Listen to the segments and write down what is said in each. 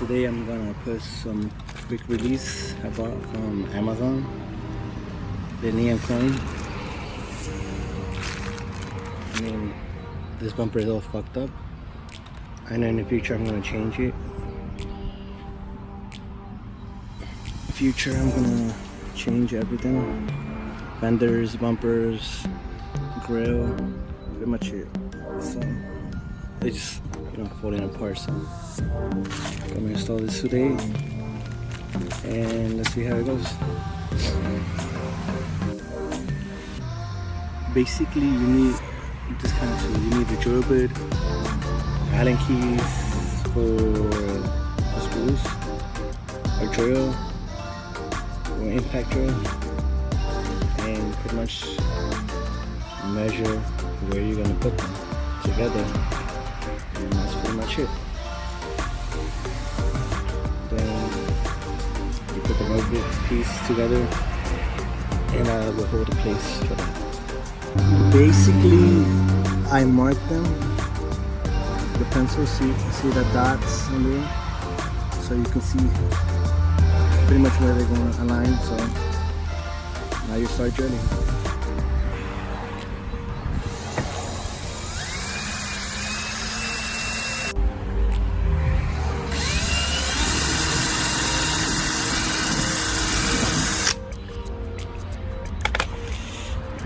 Today I'm gonna put some quick release I bought from Amazon, the neon coin. I mean, this bumper is all fucked up. I know in the future I'm gonna change it. Future I'm gonna change everything. Fenders, bumpers, grill, pretty much it. So it's just, falling apart. So I'm gonna install this today and let's see how it goes. Basically you need this kind of tool. You need the drill bit, Allen keys for the screws, a drill or impact drill, and pretty much measure where you're gonna put them together, and that's pretty much it. Then you put the rubber piece together, and I will hold the place for that. Basically, I marked them with the pencil. See the dots in there, so you can see pretty much where they're going to align. So now you start drilling.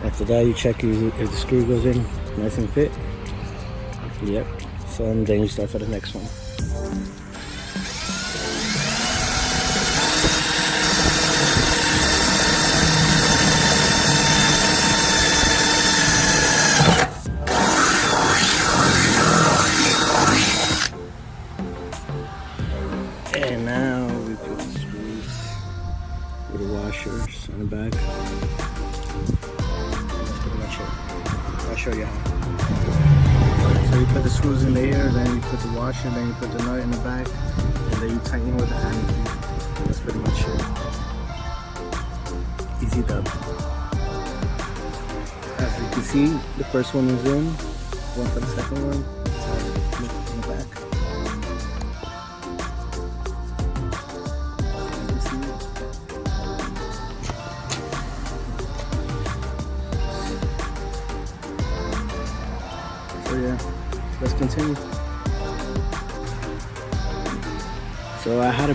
After that, you check if the screw goes in nice and fit. Yep. So and then you start for the next one. And now we put the screws with the washers on the back. I'll show you how. So you put the screws in there, then you put the washer, then you put the nut in the back, and then you tighten with the Allen key. That's pretty much it. Easy dub. As you can see, the first one is in. One for the second one. That's how it looks in the back. You can see it. So yeah, let's continue. So I had to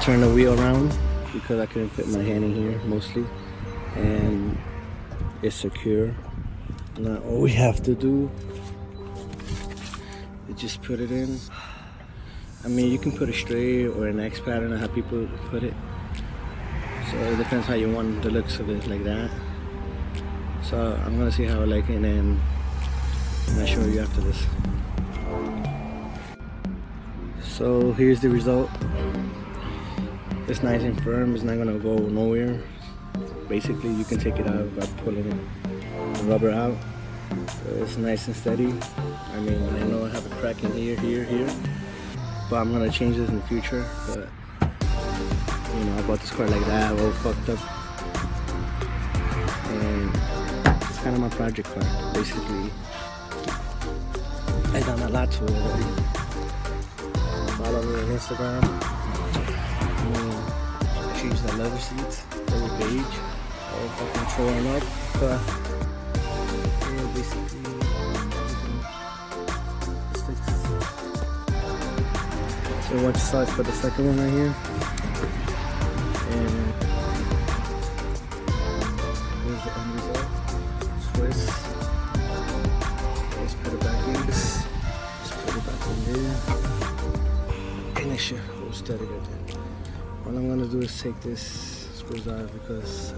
turn the wheel around because I couldn't fit my hand in here mostly, and it's secure. Now all we have to do is just put it in. I mean, you can put it straight or an X pattern, how people put it. So it depends how you want the looks of it, like that. So I'm gonna see how I like it, and then I'll show you after this. So here's the result. It's nice and firm. It's not gonna go nowhere. Basically, you can take it out by pulling the rubber out. So it's nice and steady. I mean, I know I have a crack in here, but I'm gonna change this in the future. But I bought this car like that, all fucked up, and it's kind of my project car, basically. I've done a lot to it already. Follow me on Instagram. I changed the leather seats, every page, all fucking throwing up. But yeah, basically, so watch the size for the second one right here. And here's the end result. Twist. Let's put it back in. Just put it back in there. And it should hold steady right there. All I'm gonna do is take this screws out because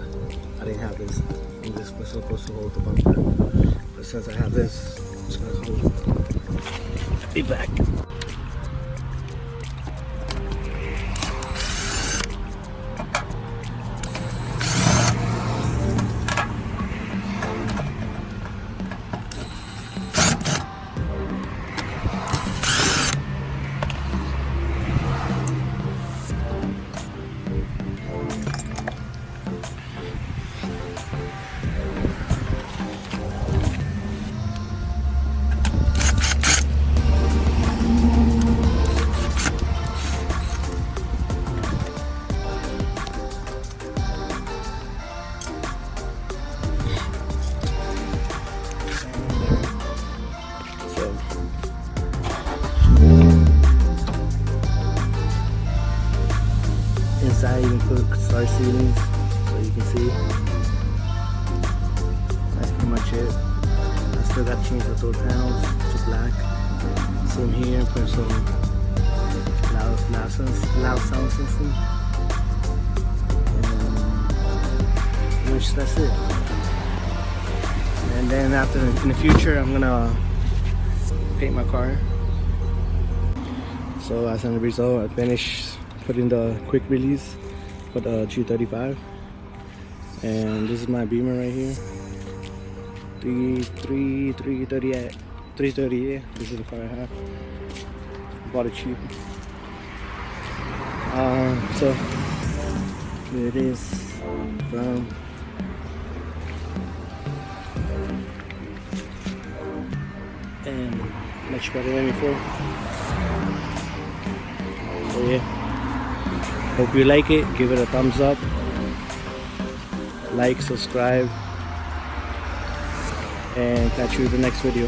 I didn't have this. And this was supposed to hold the bumper. But since I have this, I'm just gonna hold it. Be back. Inside you can put star ceilings so you can see. That's pretty much it. I still got to change the door panels to black. Same here, put some loud sound system. And which that's it. And then after, in the future, I'm gonna paint my car. So as a result, I finished putting the quick release for the G35. And this is my Beamer right here. 338. This is the car I have. Bought it cheap. So here it is from and much better than before. So yeah, hope you like it. Give it a thumbs up, like, subscribe, and catch you in the next video.